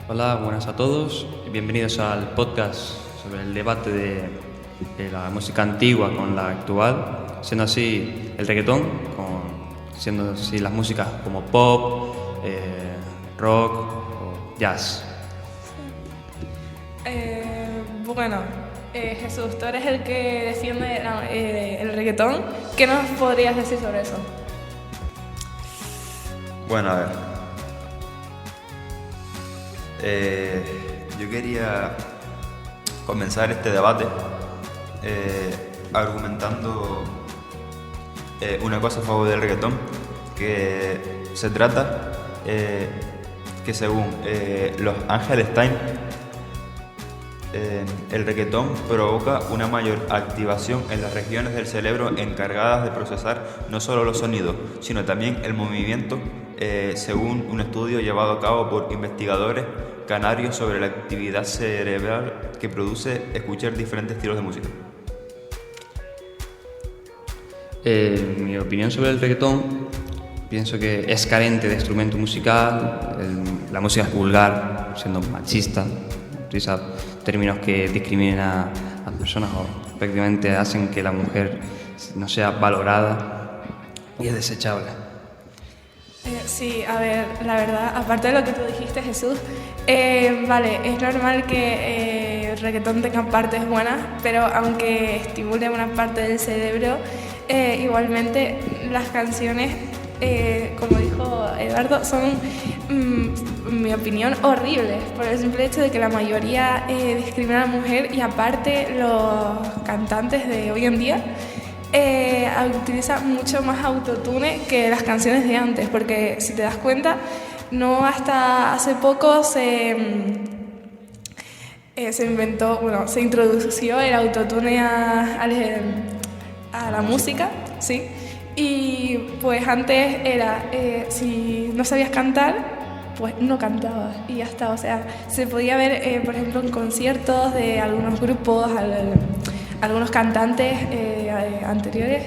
Hola, buenas a todos y bienvenidos al podcast sobre el debate de la música antigua con la actual, siendo así el reggaetón, siendo así las músicas como pop, rock o jazz. Bueno, Jesús, tú eres el que defiende el reggaetón. ¿Qué nos podrías decir sobre eso? Bueno, a ver. Yo quería comenzar este debate argumentando una cosa a favor del reggaetón, que se trata que según los Ángeles Times, el reggaetón provoca una mayor activación en las regiones del cerebro encargadas de procesar no solo los sonidos, sino también el movimiento, según un estudio llevado a cabo por investigadores canarios sobre la actividad cerebral que produce escuchar diferentes estilos de música. Mi opinión sobre el reggaetón, pienso que es carente de instrumento musical, la música es vulgar, siendo machista, utiliza términos que discriminan a personas o prácticamente hacen que la mujer no sea valorada y es desechable. Sí, a ver, la verdad, aparte de lo que tú dijiste, Jesús, vale, es normal que el reggaetón tenga partes buenas, pero aunque estimule una parte del cerebro, igualmente las canciones, como dijo Eduardo, son, en mi opinión, horribles, por el simple hecho de que la mayoría discrimina a la mujer y aparte los cantantes de hoy en día utiliza mucho más autotune que las canciones de antes, porque si te das cuenta, no hasta hace poco se inventó, bueno, se introdució el autotune a la música, ¿sí? Y pues antes era, si no sabías cantar, pues no cantabas y ya está. O sea, se podía ver, por ejemplo, en conciertos de algunos grupos, algunos cantantes anteriores,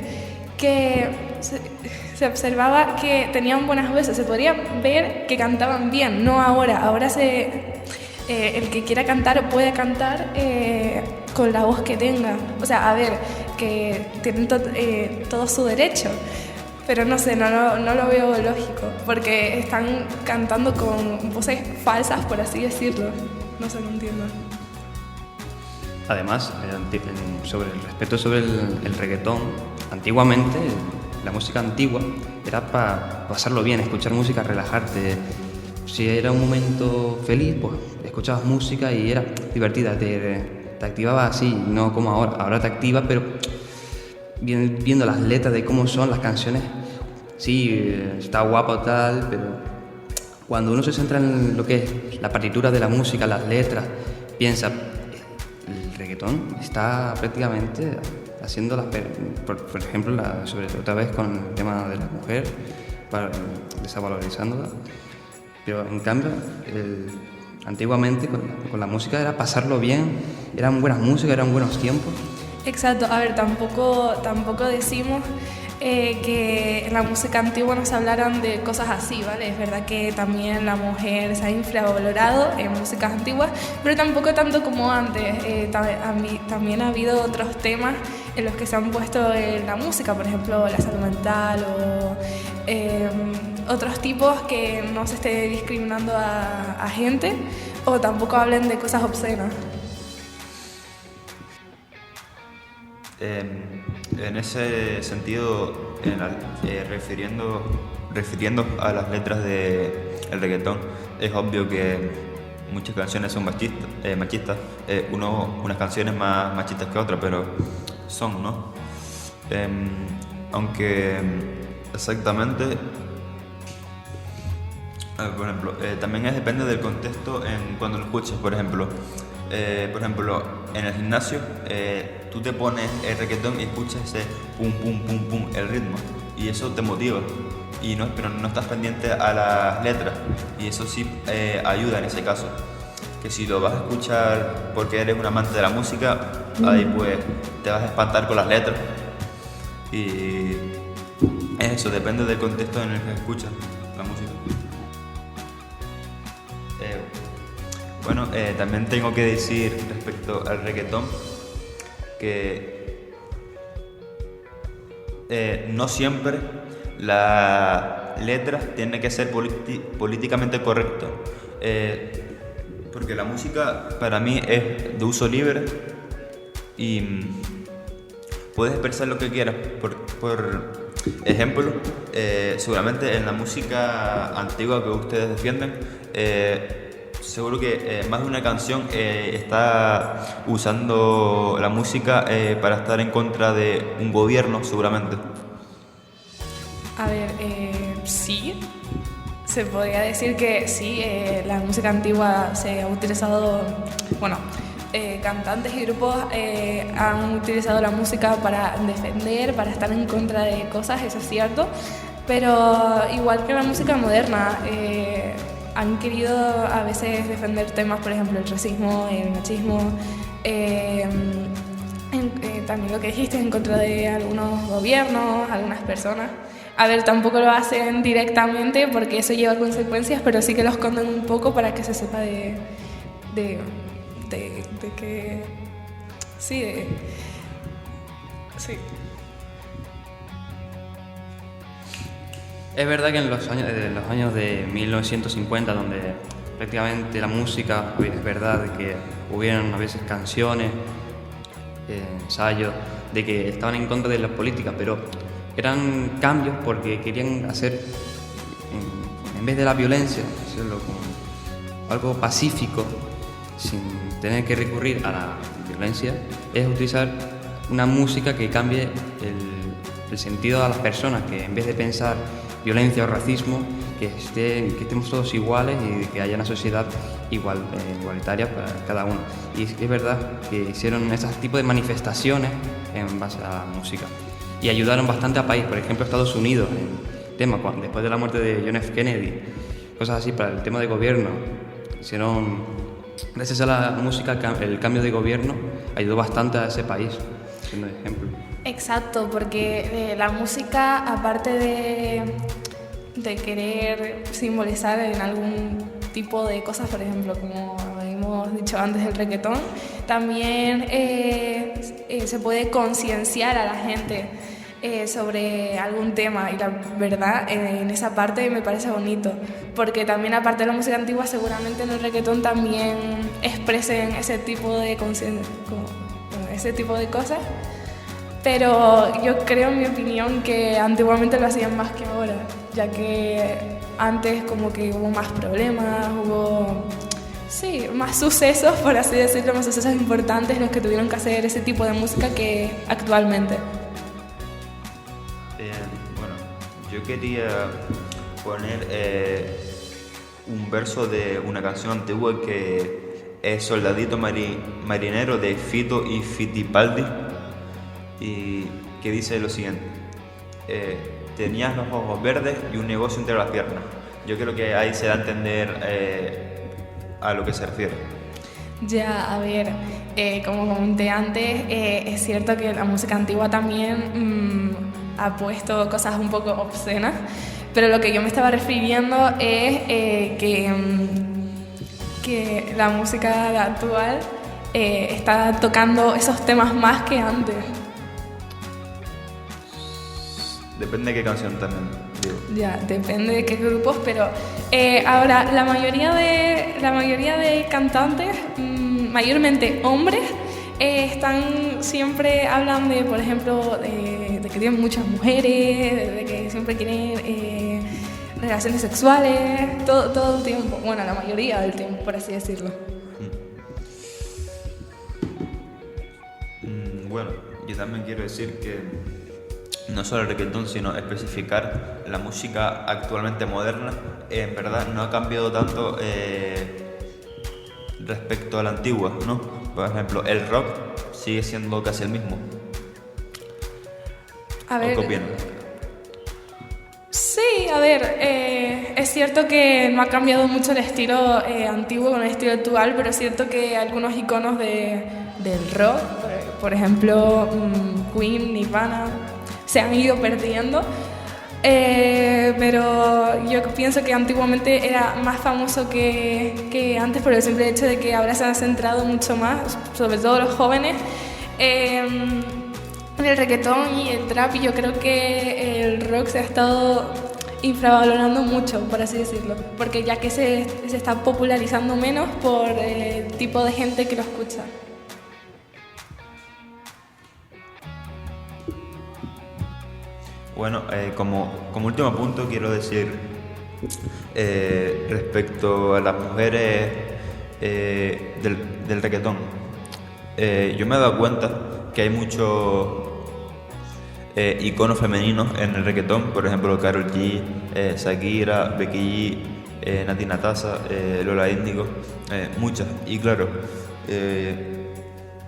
que se observaba que tenían buenas voces, se podía ver que cantaban bien, no ahora. Ahora el que quiera cantar puede cantar con la voz que tenga. O sea, a ver, que tienen todo su derecho, pero no sé, no lo veo lógico, porque están cantando con voces falsas, por así decirlo. No sé, no entiendo. Además, sobre el respeto sobre el reggaetón, antiguamente la música antigua era para pasarlo bien, escuchar música, relajarte. Si era un momento feliz, pues escuchabas música y era divertida, te activaba así, no como ahora. Ahora te activa, pero viendo las letras de cómo son las canciones, sí, está guapo tal, pero cuando uno se centra en lo que es la partitura de la música, las letras, piensa, el reggaetón está prácticamente haciendo por ejemplo, sobre otra vez con el tema de la mujer, desvalorizándola. Pero en cambio, antiguamente con la música era pasarlo bien, eran buenas músicas, eran buenos tiempos. Exacto, a ver, tampoco decimos que en la música antigua nos hablaran de cosas así, ¿vale? Es verdad que también la mujer se ha infravalorado en músicas antiguas, pero tampoco tanto como antes. También ha habido otros temas en los que se han puesto en la música, por ejemplo, la salud mental o otros tipos que no se esté discriminando a gente o tampoco hablen de cosas obscenas. En ese sentido, refiriendo a las letras del reggaetón, es obvio que muchas canciones son machistas, unas canciones más machistas que otras, pero son, ¿no? Aunque exactamente, por ejemplo, también depende del contexto cuando lo escuches. Por ejemplo, en el gimnasio, tú te pones el reggaetón y escuchas ese pum, pum, pum, pum, el ritmo, y eso te motiva, pero no estás pendiente a las letras, y eso sí ayuda en ese caso. Que si lo vas a escuchar porque eres un amante de la música, ahí pues te vas a espantar con las letras, y eso depende del contexto en el que escuchas la música. Bueno, también tengo que decir respecto al reggaetón que no siempre la letra tiene que ser políticamente correcto, porque la música para mí es de uso libre y puedes expresar lo que quieras. Por ejemplo, seguramente en la música antigua que ustedes defienden, seguro que más de una canción está usando la música para estar en contra de un gobierno, seguramente. A ver, sí, se podría decir que sí, la música antigua se ha utilizado, bueno, cantantes y grupos han utilizado la música para defender, para estar en contra de cosas, eso es cierto, pero igual que la música moderna, han querido a veces defender temas, por ejemplo, el racismo, el machismo, también lo que dijiste, en contra de algunos gobiernos, algunas personas. A ver, tampoco lo hacen directamente porque eso lleva consecuencias, pero sí que lo esconden un poco para que se sepa de que... Sí, sí. Es verdad que en los años de 1950, donde prácticamente la música, es verdad que hubieron a veces canciones, ensayos, de que estaban en contra de la política, pero eran cambios porque querían hacer, en vez de la violencia, hacerlo como algo pacífico, sin tener que recurrir a la violencia, es utilizar una música que cambie el sentido a las personas, que en vez de pensar violencia o racismo, que estemos todos iguales y que haya una sociedad igualitaria para cada uno. Y es verdad que hicieron ese tipo de manifestaciones en base a la música y ayudaron bastante al país. Por ejemplo, Estados Unidos, después de la muerte de John F. Kennedy, cosas así para el tema de gobierno, hicieron, gracias a la música, el cambio de gobierno ayudó bastante a ese país, siendo ejemplo. Exacto, porque la música, aparte de querer simbolizar en algún tipo de cosas, por ejemplo, como hemos dicho antes, el reggaetón, también se puede concienciar a la gente sobre algún tema, y la verdad en esa parte me parece bonito, porque también aparte de la música antigua, seguramente en el reggaetón también expresen ese tipo de ese tipo de cosas. Pero yo creo, en mi opinión, que antiguamente lo hacían más que ahora, ya que antes como que hubo más problemas, hubo, sí, más sucesos, por así decirlo, más sucesos importantes los que tuvieron que hacer ese tipo de música que actualmente. Bueno, yo quería poner un verso de una canción antigua que es Soldadito Marinero de Fito y Fitipaldi, y que dice lo siguiente: tenías los ojos verdes y un negocio entre las piernas. Yo creo que ahí se da a entender a lo que se refiere. Ya, a ver, como comenté antes, es cierto que la música antigua también ha puesto cosas un poco obscenas, pero lo que yo me estaba refiriendo es que la música actual está tocando esos temas más que antes. Depende de qué canción también, digo. Ya, depende de qué grupos, pero ahora la mayoría de cantantes, mayormente hombres, siempre hablan de, por ejemplo, de que tienen muchas mujeres, de que siempre quieren relaciones sexuales, todo el tiempo, bueno, la mayoría del tiempo, por así decirlo. Bueno, yo también quiero decir que no solo el reggaetón, sino especificar la música actualmente moderna, en verdad no ha cambiado tanto respecto a la antigua, ¿no? Por ejemplo, el rock sigue siendo casi el mismo. A ver, ¿O qué opinas? sí, a ver, es cierto que no ha cambiado mucho el estilo antiguo con el estilo actual, pero es cierto que algunos iconos del rock, por ejemplo, Queen, Nirvana, se han ido perdiendo, Pero yo pienso que antiguamente era más famoso que antes por el simple hecho de que ahora se han centrado mucho más, sobre todo los jóvenes, en el reggaetón y el trap, y yo creo que el rock se ha estado infravalorando mucho, por así decirlo, porque ya que se está popularizando menos por el tipo de gente que lo escucha. Bueno, como último punto quiero decir respecto a las mujeres del reggaetón. Yo me he dado cuenta que hay muchos iconos femeninos en el reggaetón, por ejemplo Karol G, Shakira, Becky G, Nati Natasha, Lola Índigo, muchas. Y claro,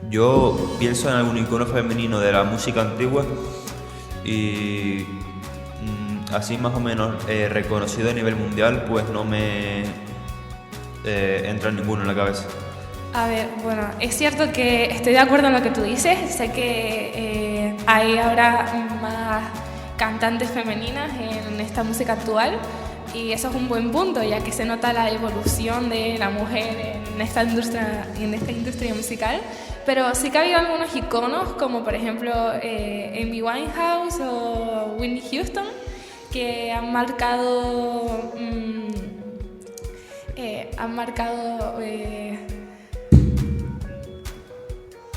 yo pienso en algún icono femenino de la música antigua y así más o menos reconocido a nivel mundial, pues no me entra ninguno en la cabeza. A ver, bueno, es cierto que estoy de acuerdo en lo que tú dices. Sé que hay ahora más cantantes femeninas en esta música actual y eso es un buen punto, ya que se nota la evolución de la mujer en esta industria musical. Pero sí que ha habido algunos iconos, como por ejemplo Amy Winehouse o Whitney Houston, que han marcado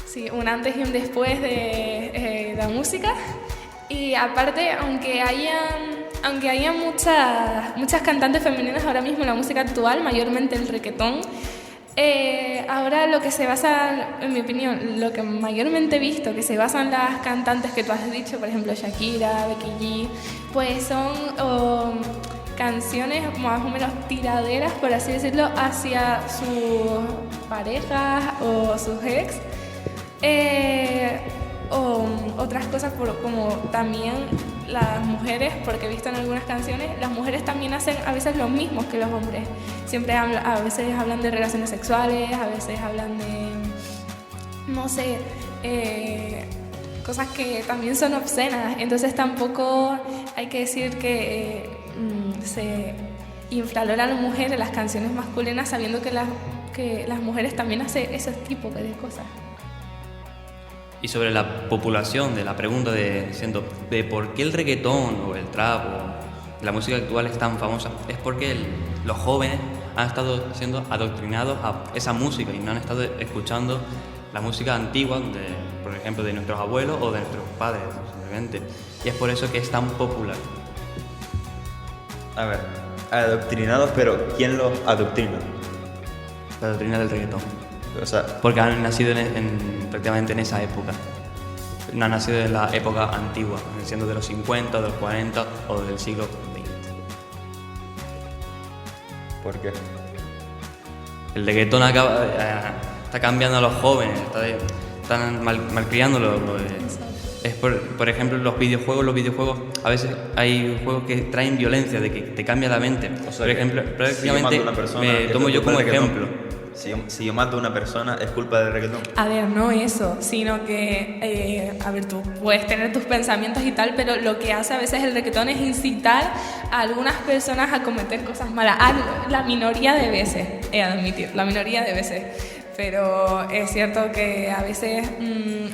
sí, un antes y un después de la música. Y aparte, aunque haya muchas cantantes femeninas ahora mismo en la música actual, mayormente el reggaetón, ahora lo que se basa, en mi opinión, lo que mayormente he visto que se basan las cantantes que tú has dicho, por ejemplo Shakira, Becky G, pues son canciones más o menos tiraderas, por así decirlo, hacia sus parejas o sus ex, o otras cosas como también las mujeres, porque he visto en algunas canciones, las mujeres también hacen a veces lo mismo que los hombres. A veces hablan de relaciones sexuales, a veces hablan de, no sé, cosas que también son obscenas. Entonces tampoco hay que decir que se infravalora a la mujer en las canciones masculinas, sabiendo que las mujeres también hacen ese tipo de cosas. Y sobre la populación de la pregunta de por qué el reggaetón o el trap o la música actual es tan famosa, es porque los jóvenes han estado siendo adoctrinados a esa música y no han estado escuchando la música antigua, por ejemplo, de nuestros abuelos o de nuestros padres, simplemente. Y es por eso que es tan popular. A ver, adoctrinados, pero ¿quién los adoctrina? La doctrina del reggaetón. O sea, porque han nacido prácticamente en esa época. No han nacido en la época antigua, siendo de los 50, de los 40 o del siglo XX. ¿Por qué? El reggaetón está cambiando a los jóvenes, están malcriándolos. Es por ejemplo los videojuegos, a veces hay juegos que traen violencia, de que te cambia la mente. O sea, por ejemplo, prácticamente me tomo yo como ejemplo. Si yo mato a una persona, ¿es culpa del reggaetón? A ver, no eso, sino que, a ver, tú puedes tener tus pensamientos y tal, pero lo que hace a veces el reggaetón es incitar a algunas personas a cometer cosas malas. La minoría de veces, he de admitir, la minoría de veces. Pero es cierto que a veces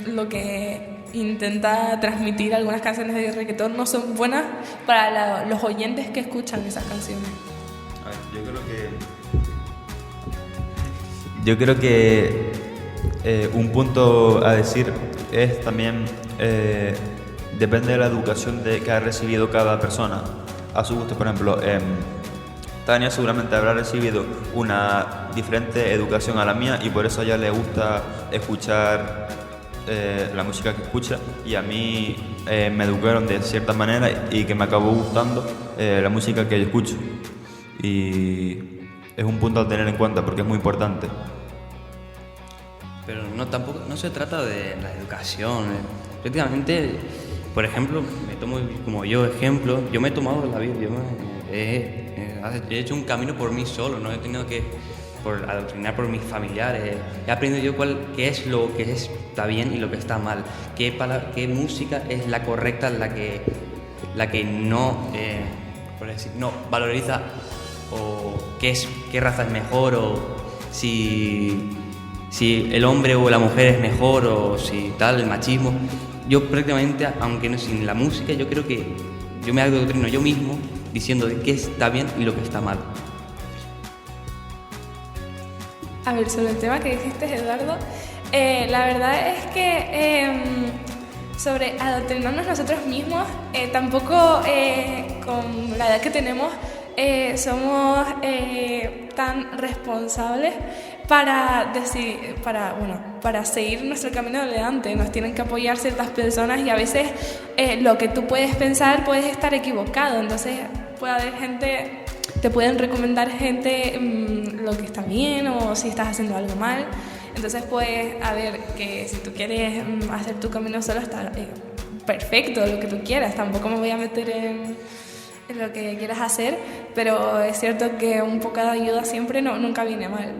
lo que intenta transmitir algunas canciones de reggaetón no son buenas para los oyentes que escuchan esas canciones. A ver, yo creo que un punto a decir es también depende de la educación que ha recibido cada persona a su gusto. Por ejemplo, Tania seguramente habrá recibido una diferente educación a la mía y por eso a ella le gusta escuchar la música que escucha, y a mí me educaron de cierta manera y que me acabó gustando la música que yo escucho, y es un punto a tener en cuenta porque es muy importante. Pero tampoco se trata de la educación. Prácticamente, por ejemplo, me tomo como ejemplo, yo me he tomado la vida, he hecho un camino por mí solo, no he tenido que adoctrinar por mis familiares. He aprendido yo qué es lo que está bien y lo que está mal, qué música es la correcta, la que la que no, por decir, no valoriza o qué raza es mejor, o si el hombre o la mujer es mejor, o si tal, el machismo. Yo prácticamente, aunque no sin la música, yo creo que yo me adoctrino yo mismo diciendo de qué está bien y lo que está mal. A ver, sobre el tema que dijiste, Eduardo, la verdad es que sobre adoctrinarnos nosotros mismos, tampoco con la edad que tenemos somos tan responsables para seguir nuestro camino adelante. Nos tienen que apoyar ciertas personas y a veces lo que tú puedes pensar puedes estar equivocado. Entonces puede haber gente, te pueden recomendar gente lo que está bien o si estás haciendo algo mal. Entonces pues a ver, que si tú quieres hacer tu camino solo está perfecto, lo que tú quieras. Tampoco me voy a meter en lo que quieras hacer, pero es cierto que un poco de ayuda siempre nunca viene mal.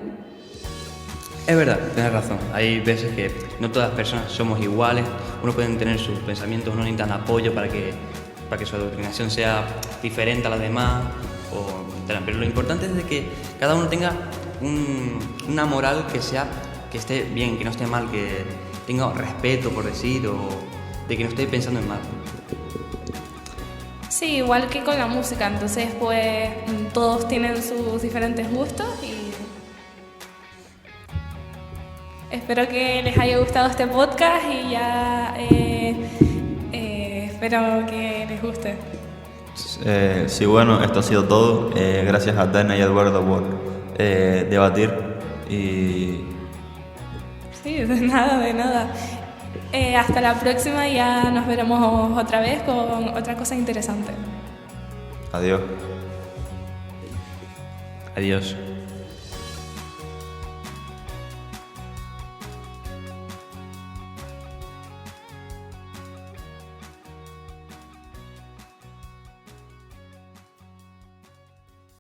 Es verdad, tienes razón. Hay veces que no todas las personas somos iguales, unos pueden tener sus pensamientos, unos necesitan apoyo para que su adoctrinación sea diferente a las demás, pero lo importante es de que cada uno tenga una moral que esté bien, que no esté mal, que tenga respeto, por decir, o de que no esté pensando en mal. Sí, igual que con la música, entonces pues todos tienen sus diferentes gustos y espero que les haya gustado este podcast y ya espero que les guste. Sí, bueno, esto ha sido todo. Gracias a Dana y Eduardo por debatir y... Sí, de nada. Hasta la próxima, ya nos veremos otra vez con otra cosa interesante. Adiós. Adiós.